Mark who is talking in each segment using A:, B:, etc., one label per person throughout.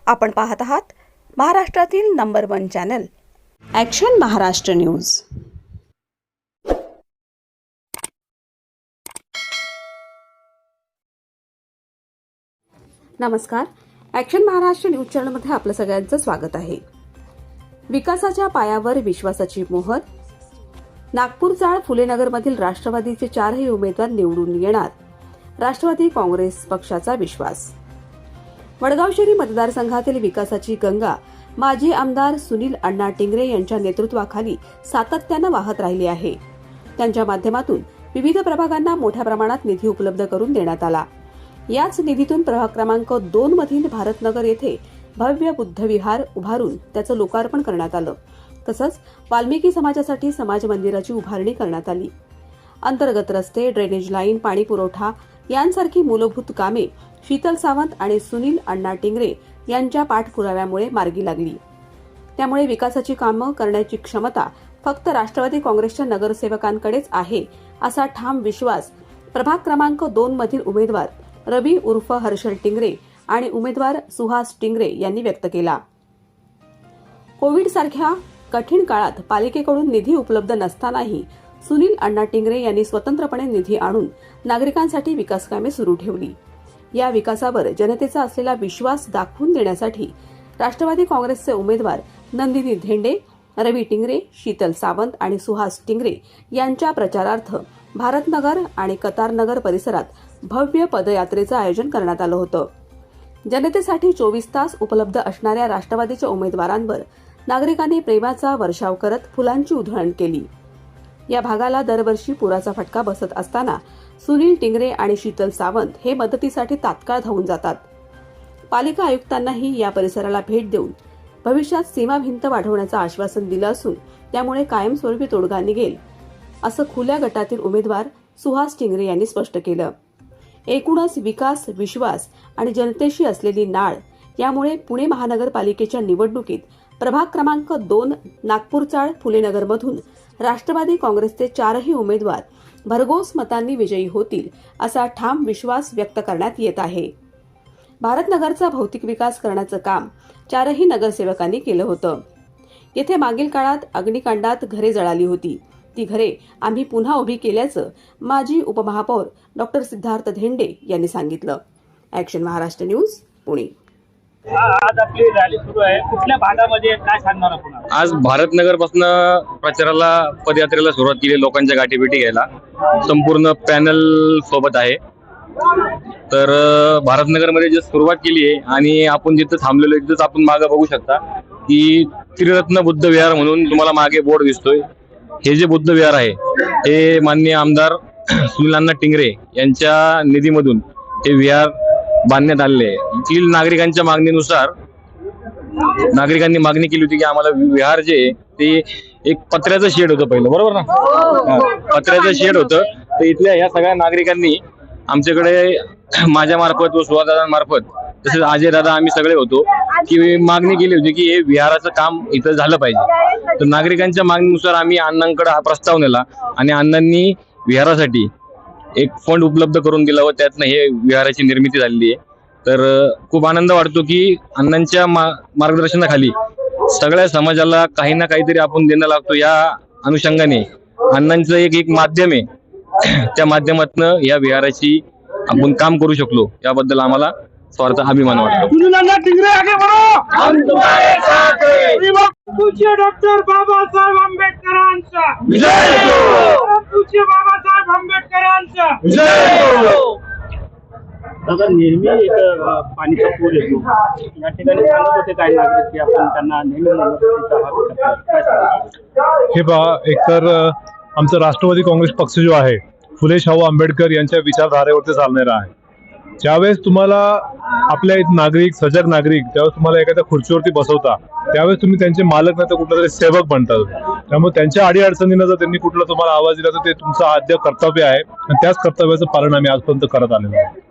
A: आपण पाहत आहात महाराष्ट्रातील number 1 channel action Maharashtra news. नमस्कार, ॲक्शन महाराष्ट्र न्यूज चॅनलमध्ये आपलं सगळ्यांचं स्वागत आहे। विकासाच्या पायावर विश्वासाची मोहर। नागपूर चाळ फुलेनगरमधील राष्ट्रवादीचे 4ही उमेदवार निवडून येणार, राष्ट्रवादी काँग्रेस पक्षाचा विश्वास। वडगाव शहरी मतदारसंघातील विकासाची गंगा माजी आमदार सुनील अण्णा टिंगरे यांच्या नेतृत्वाखाली सातत्यानं वाहत राहिली आहे। त्यांच्या माध्यमातून विविध प्रभागांना मोठ्या प्रमाणात निधी उपलब्ध करून देण्यात आला। याच निधीतून प्रभाग क्रमांक 2 मधील भारतनगर येथे भव्य बुद्ध विहार उभारून त्याचं लोकार्पण करण्यात आलं। तसंच वाल्मिकी समाजासाठी समाज मंदिराची उभारणी करण्यात आली। अंतर्गत रस्ते, ड्रेनेज लाईन, पाणी पुरवठा यांसारखी मूलभूत कामे शीतल सावंत आणि सुनील अण्णा टिंगरे यांच्या पाठपुराव्यामुळे मार्गी लागली। त्यामुळे विकासाची कामं करण्याची क्षमता फक्त राष्ट्रवादी काँग्रेसच्या नगरसेवकांकडेच आहे, असा ठाम विश्वास प्रभाग क्रमांक 2 मधील उमेदवार रवी उर्फ हर्षल टिंगरे आणि उमेदवार सुहास टिंगरे यांनी व्यक्त केला। कोविड सारख्या कठीण काळात पालिकेकडून निधी उपलब्ध नसतानाही सुनील अण्णा टिंगरे यांनी स्वतंत्रपणे निधी आणून नागरिकांसाठी विकासकामे सुरू ठेवली। या विकासावर जनतेचा असलेला विश्वास दाखवून देण्यासाठी राष्ट्रवादी काँग्रेसचे उमेदवार नंदिनी धेंडे, रवी टिंगरे, शीतल सावंत आणि सुहास टिंगरे यांच्या प्रचारार्थ भारतनगर आणि कतारनगर परिसरात भव्य पदयात्रेचं आयोजन करण्यात आलं होतं। जनतेसाठी 24 तास उपलब्ध असणाऱ्या राष्ट्रवादीच्या उमेदवारांवर नागरिकांनी प्रेमाचा वर्षाव करत फुलांची उधळण केली। या भागाला दरवर्षी पुराचा फटका बसत असताना सुनील टिंगरे आणि शीतल सावंत हे मदतीसाठी तात्काळ धावून जातात। पालिका आयुक्तांनाही या परिसराला भेट देऊन भविष्यात सीमा भिंत वाढवण्याचं आश्वासन दिलं असून त्यामुळे कायमस्वरूपी तोडगा निघेल, असं खुल्या गटातील उमेदवार सुहास टिंगरे यांनी स्पष्ट केलं। एकूणच विकास, विश्वास आणि जनतेशी असलेली नाळ यामुळे पुणे महानगरपालिकेच्या निवडणुकीत प्रभाग क्रमांक 2 नागपूर चाळ फुलेनगरमधून राष्ट्रवादी काँग्रेसचे 4ही उमेदवार भरघोस मतांनी विजयी होतील, असा ठाम विश्वास व्यक्त करण्यात येत आहे। भारतनगरचा भौतिक विकास करण्याचं काम 4ही नगरसेवकांनी केलं होतं। येथे मागील काळात अग्निकांडात घरे जळाली होती। ती घरे आम्ही पुन्हा उभी केल्याचं माजी उपमहापौर डॉक्टर सिद्धार्थ धेंडे यांनी सांगितलं। Action Maharashtra news, Pune.
B: आज आपली रॅली सुरू आहे, कुठल्या भागामध्ये काय सांगणार आपण?
C: आज भारतनगर पासून प्रचाराला, पदयात्रेला सुरुवात केली। लोकांच्या गाठीभेटी घ्यायला संपूर्ण पॅनल सोबत आहे। तर भारतनगर मध्ये जे सुरुवात केली आहे आणि आपण जिथं थांबलेलो आहे तिथंच आपण मागे बघू शकता की त्रिरत्न बुद्ध विहार म्हणून तुम्हाला मागे बोर्ड दिसतोय। हे जे बुद्ध विहार आहे हे माननीय आमदार सुनील अण्णा टिंगरे यांच्या निधीमधून हे विहार बांधण्यात आलेले आहे। येथील नागरिकांच्या मागणीनुसार नागरिकांनी मागणी केली होती की आम्हाला विहार जे ते एक पत्र्याचं शेड होतं पहिलं, बरोबर ना? पत्र्याचं शेड होतं। तर इथल्या ह्या सगळ्या नागरिकांनी आमच्याकडे माझ्या मार्फत व सुहासदादांमार्फत तसेच अजय दादा आम्ही सगळे होतो की मागणी केली होती की हे विहाराचं काम इथं झालं पाहिजे। तर नागरिकांच्या मागणीनुसार आम्ही अण्णांकडे हा प्रस्ताव नेला आणि अण्णांनी विहारासाठी एक फंड उपलब्ध करून दिला व त्यातनं हे विहाराची निर्मिती झालेली आहे। तर खूप आनंद वाटतो की अण्णांच्या मार्गदर्शनाखाली सगळ्या समाजाला काही ना काहीतरी आपण देणं लागतो। या अनुषंगाने अण्णांचं एक माध्यम आहे, त्या माध्यमातून या विहाराची आपण काम करू शकलो, याबद्दल आम्हाला स्वार्थ अभिमान वाटतो।
B: डॉक्टर बाबासाहेब आंबेडकरांचा बाबासाहेब आंबेडकरांचा दादा, नेहमी पाणीचा पूर येतो, या ठिकाणी सांगत होते काही नागरिक की आपण त्यांना नेहमी मदतीचा हात करतो।
D: हे पहा, एकतर आमचा राष्ट्रवादी काँग्रेस पक्ष जो आहे फुले शाहू आंबेडकर यांच्या विचारधारेवरती चालणारा आहे। ज्यावेळेस तुम्हाला आपल्या एक नागरिक, सजग नागरिक ज्यावेळेस तुम्हाला एखाद्या खुर्चीवरती बसवता त्यावेळेस तुम्ही त्यांचे मालक नाही तर कुठला तरी सेवक बनतात। त्यामुळे त्यांच्या अडीअडचणीनं जर त्यांनी कुठला तुम्हाला आवाज दिला तर ते तुमचं आद्य कर्तव्य आहे आणि त्याच कर्तव्याचं पालन आम्ही आजपर्यंत करत आलेलो आहोत।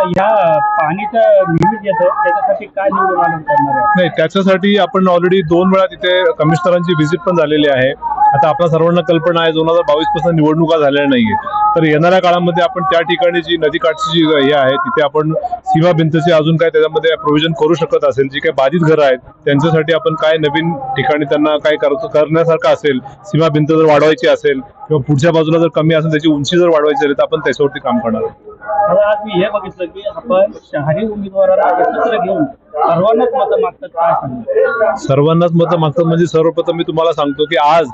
B: या पाणीचं नियमित येतं, त्याच्यासाठी काय नियोजन करणार आहे?
D: नाही, त्याच्यासाठी आपण ऑलरेडी 2 वेळा तिथे कमिशनरांची व्हिजिट पण झालेली आहे आता आपल्या सर्वांना कल्पना आहे 2022 पासून निवडणुका झालेल्या नाहीये, तर येणाऱ्या काळामध्ये आपण त्या ठिकाणी जी नदीकाठची जी हे आहे तिथे आपण सीमा भिंतचे अजून काय त्याच्यामध्ये प्रोव्हिजन करू शकत असेल, जी काही बाधित घरं आहेत त्यांच्यासाठी आपण काय नवीन ठिकाणी त्यांना काय करण्यासारखं असेल, सीमा भिंत जर वाढवायची असेल किंवा पुढच्या बाजूला जर कमी असेल त्याची उंची जर वाढवायची असेल तर आपण त्याच्यावरती काम करणार आहोत.
B: आता आज मी हे बघितलं की आपण शहरी उमेदवारांना एकत्र घेऊन सर्वांनाच मतं मागतात, काय सांगणार?
D: सर्वांनाच मतं मागतात म्हणजे सर्वप्रथम मी तुम्हाला सांगतो की आज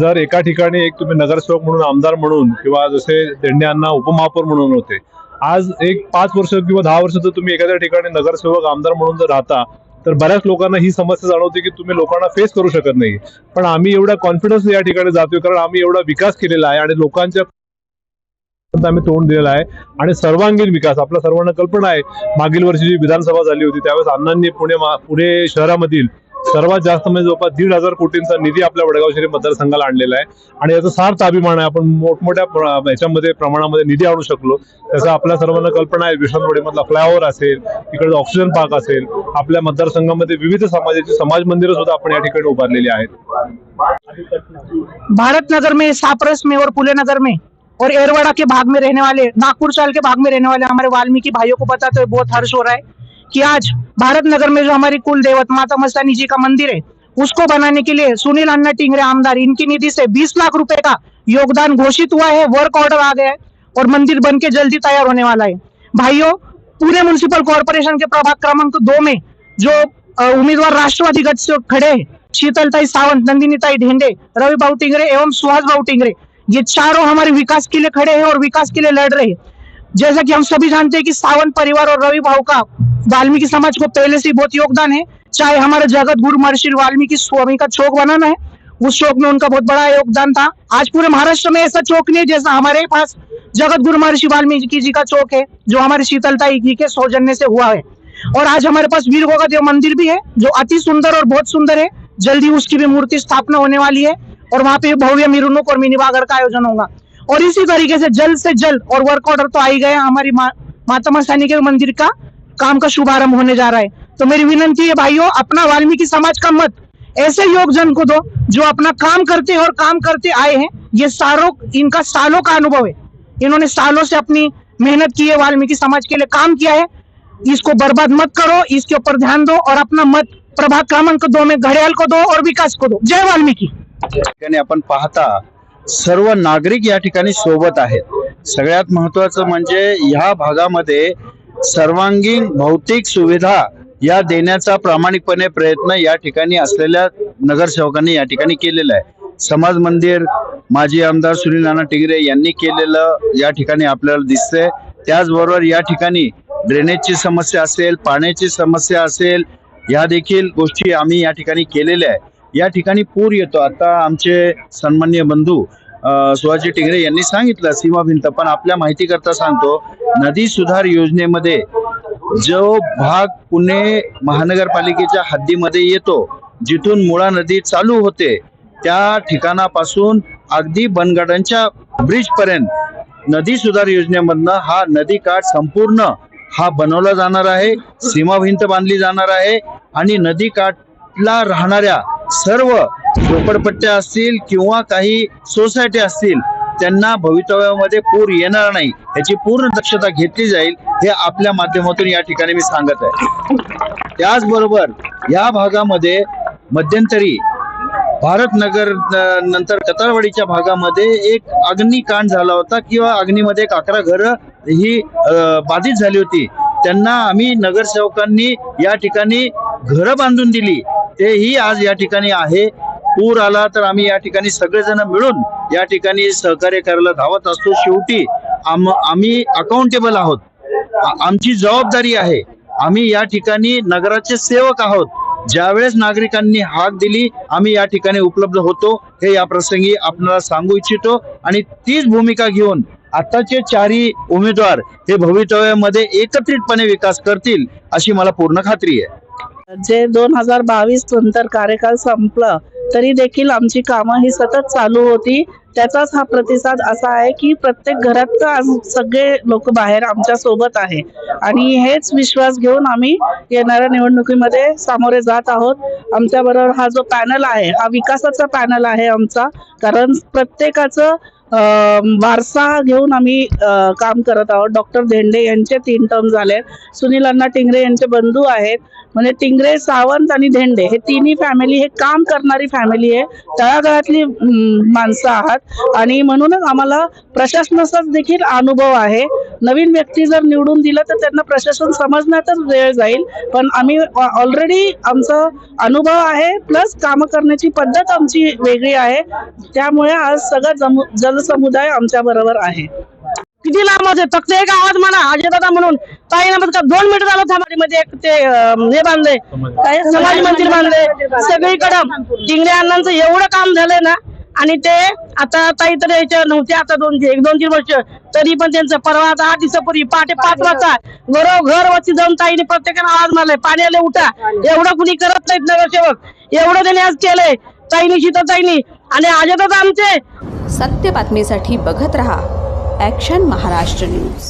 D: जर एका ठिकाणी एक तुम्ही नगरसेवक म्हणून, आमदार म्हणून किंवा जसे देंडे अण्णा उपमहापौर म्हणून होते, आज एक 5 वर्ष किंवा 10 वर्ष जर तुम्ही एखाद्या ठिकाणी नगरसेवक आमदार म्हणून जर राहता तर बऱ्याच लोकांना ही समस्या जाणवते की तुम्ही लोकांना फेस करू शकत नाही. पण आम्ही एवढा कॉन्फिडन्स या ठिकाणी जातोय कारण आम्ही एवढा विकास केलेला आहे आणि लोकांच्या आम्ही तोंड दिलेला आहे आणि सर्वांगीण विकास. आपल्या सर्वांना कल्पना आहे मागील वर्षी जी विधानसभा झाली होती त्यावेळेस अण्णांनी पुणे शहरामधील सर्वात जास्त म्हणजे जवळपास 1,500 कोटींचा निधी आपल्या वडगाव शहरी मतदारसंघाला आणलेला आहे आणि याचा सार्थ अभिमान आहे. आपण मोठमोठ्या याच्यामध्ये प्रमाणामध्ये निधी आणू शकलो. त्याचा आपल्या सर्वांना कल्पना आहे. विश्वनाथ मधला फ्लायओव्हर असेल, तिकडे ऑक्सिजन पार्क असेल, आपल्या मतदारसंघामध्ये विविध समाजाची समाज मंदिरं सुद्धा आपण या ठिकाणी उभारलेली आहेत.
E: भारत नगर में, सापरस में और पुले नगर में और एरवाड़ा के भाग में रहने वाले, नागपुर चाल के भाग में रहने वाले हमारे वाल्मीकि भाइयों को बताते हुए बहुत हर्ष हो रहा है कि आज भारत नगर में जो हमारी कुल देवत माता मस्तानी जी का मंदिर है उसको बनाने के लिए सुनील अन्ना टिंगरे आमदार, इनकी निधि से 20 लाख रुपए का योगदान घोषित हुआ है। वर्क ऑर्डर आ गया है और मंदिर बन के जल्दी तैयार होने वाला है। भाइयों, पुणे म्युनिसिपल कॉर्पोरेशन के प्रभाग क्रमांक 2 में जो उम्मीदवार राष्ट्रवादी गट से खड़े हैं, शीतलताई सावंत, नंदिनीताई ढेंडे, रवि भाऊ टिंगरे एवं सुहास भाऊ टिंगरे, ये चारों हमारे विकास के लिए खड़े हैं और विकास के लिए लड़ रहे हैं। जैसा कि हम सभी जानते हैं कि सावंत परिवार और रवि भाऊ का वाल्मीकि समाज को पहले से बहुत योगदान है। चाहे हमारे जगत गुरु महर्षि वाल्मीकि स्वामी का चौक बनाना है, उस चौक में उनका बहुत बड़ा योगदान था। आज पूरे महाराष्ट्र में ऐसा चौक नहीं जैसा हमारे पास जगत गुरु महर्षि वाल्मीकि जी का चौक है, जो हमारे शीतलताई जी के सौजन्य से हुआ है। और आज हमारे पास वीर गोगा देव मंदिर भी है जो अति सुंदर और बहुत सुंदर है। जल्दी उसकी भी मूर्ति स्थापना होने वाली है और वहां पे भव्य मिरुनुक और मिनी बागर का आयोजन होगा। और इसी तरीके से जल्द और वर्क ऑर्डर तो आ ही गया, हमारी माता मस्तानी के मंदिर का काम का शुभारंभ होने जा रहा है। तो मेरी विनंती है भाइयों, अपना वाल्मीकि समाज का मत ऐसे योगजन को दो जो अपना काम करते हैं और काम करते आए हैं। ये इनका सालों का अनुभव है, इन्होंने सालों से अपनी मेहनत की है, वाल्मीकि समाज के लिए काम किया है। इसको बर्बाद मत करो, इसके ऊपर ध्यान दो और अपना मत प्रभाग क्रमांक 2 में घड़ियाल को दो और विकास को दो। जय वाल्मीकि।
F: ठिकाणी आपण पाहता सर्व नागरिक या ठिकाणी सोबत आहेत। सगळ्यात महत्वाचं म्हणजे ह्या भागामध्ये सर्वांगीण भौतिक सुविधा या देण्याचा प्रामाणिकपणे प्रयत्न या ठिकाणी असलेल्या नगरसेवकांनी या ठिकाणी केलेला आहे। समाज मंदिर माजी आमदार सुनील नाना टिंगरे यांनी केलेलं या ठिकाणी आपल्याला दिसतंय। त्याचबरोबर या ठिकाणी ड्रेनेजची समस्या असेल, पाण्याची समस्या असेल, या देखील गोष्टी आम्ही या ठिकाणी केलेल्या आहे। या ठिकाणी पूर येतो, आता आमचे सन्माननीय बंधू सुहासजी टिंगरे यांनी सांगितलं सीमा भिंत, पण आपल्या माहिती करता सांगतो नदी सुधार योजनेमध्ये जो भाग पुणे महानगरपालिकेच्या हद्दीमध्ये येतो, जिथून मुळा नदी चालू होते त्या ठिकाणापासून अगदी बनगडांच्या ब्रिज पर्यंत नदी सुधार योजनेमधनं हा नदी काठ संपूर्ण हा बनवला जाणार आहे, सीमा भिंत बांधली जाणार आहे आणि नदी काठला राहणाऱ्या सर्व झोपडपट्ट्या असतील किंवा काही सोसायटी असतील त्यांना भवितव्यामध्ये पूर येणार नाही याची पूर्ण दक्षता घेतली जाईल, हे आपल्या माध्यमातून या ठिकाणी मी सांगत आहे। त्याचबरोबर या भागामध्ये मध्यंतरी भारतनगर नंतर कतारवाडीच्या भागामध्ये एक अग्निकांड झाला होता किंवा अग्नीमध्ये 11 घरं ही बाधित झाली होती। त्यांना आम्ही नगरसेवकांनी या ठिकाणी घरं बांधून दिली, तेही आज या ठिकाणी आहे। पूर आला तर आम्ही या ठिकाणी सगळेजण मिळून या ठिकाणी सहकार्य करायला धावत असतो। शेवटी आम्ही अकाउंटेबल आहोत, आमची जबाबदारी आहे, आम्ही या ठिकाणी नगराचे सेवक आहोत। ज्यावेळेस नागरिकांनी हाक दिली आम्ही या ठिकाणी उपलब्ध होतो, हे या प्रसंगी आपल्याला सांगू इच्छितो। आणि तीच भूमिका घेऊन आताचे 4ही उमेदवार हे भवितव्यामध्ये एकत्रितपणे विकास करतील अशी मला पूर्ण खात्री आहे।
E: जे 2022 नंतर कार्यकाल संपलं तरी देखील आमची कामं ही सतत चालू होती. त्याचाच हा प्रतिसाद असा आहे की प्रत्येक घरात आज सगळे लोक बाहेर आमच्या सोबत आहे आणि हेच विश्वास घेऊन आम्ही येणाऱ्या निवडणुकीमध्ये सामोरे जात आहोत. आमच्या बरोबर हा जो पॅनल आहे हा विकासाचा पॅनल आहे आमचा, कारण प्रत्येकाचं वारसा घेऊन आम्ही काम करत आहोत. डॉक्टर धेंडे यांचे 3 टर्म झाले, सुनील अण्णा टिंगरे यांचे बंधू आहेत, म्हणजे टिंगरे, सावंत आणि धेंडे हे तिन्ही फॅमिली हे काम करणारी फॅमिली आहे, तळागाळातली माणसं आहात आणि म्हणूनच आम्हाला प्रशासनाचाच देखील अनुभव आहे. नवीन व्यक्ती जर निवडून दिलं तर त्यांना प्रशासन समजण्यातच वेळ जाईल, पण आम्ही ऑलरेडी आमचा अनुभव आहे प्लस कामं करण्याची पद्धत आमची वेगळी आहे. त्यामुळे आज सगळं जनसमुदाय आमच्या बरोबर आहे. किती लांब होते फक्त एक आवाज म्हणा अजय दादा म्हणून काही ना 2 मीटर झालं थांबामध्ये एक ते हे बांधले काय समाज मंदिर बांधले सगळीकडं. टिंगरे अण्णांचं एवढं काम झालंय ना आणि ते आता ताई तर याच्या नव्हते आता 1-2-3 वर्ष तरी पण त्यांचं परवा 8 दिवसापूर्वी पहाटे 5 वाजता घरोघर वरती जाऊन ताईने प्रत्येकाला आवाज मारलाय पाणी आले उठा. एवढं कुणी करत नाहीत नगरसेवक, एवढं त्यांनी आज केलंय ताईनी शीताताईनी आणि अजय दादा आमचे.
A: सत्य बातमीसाठी बघत रहा ॲक्शन महाराष्ट्र न्यूज.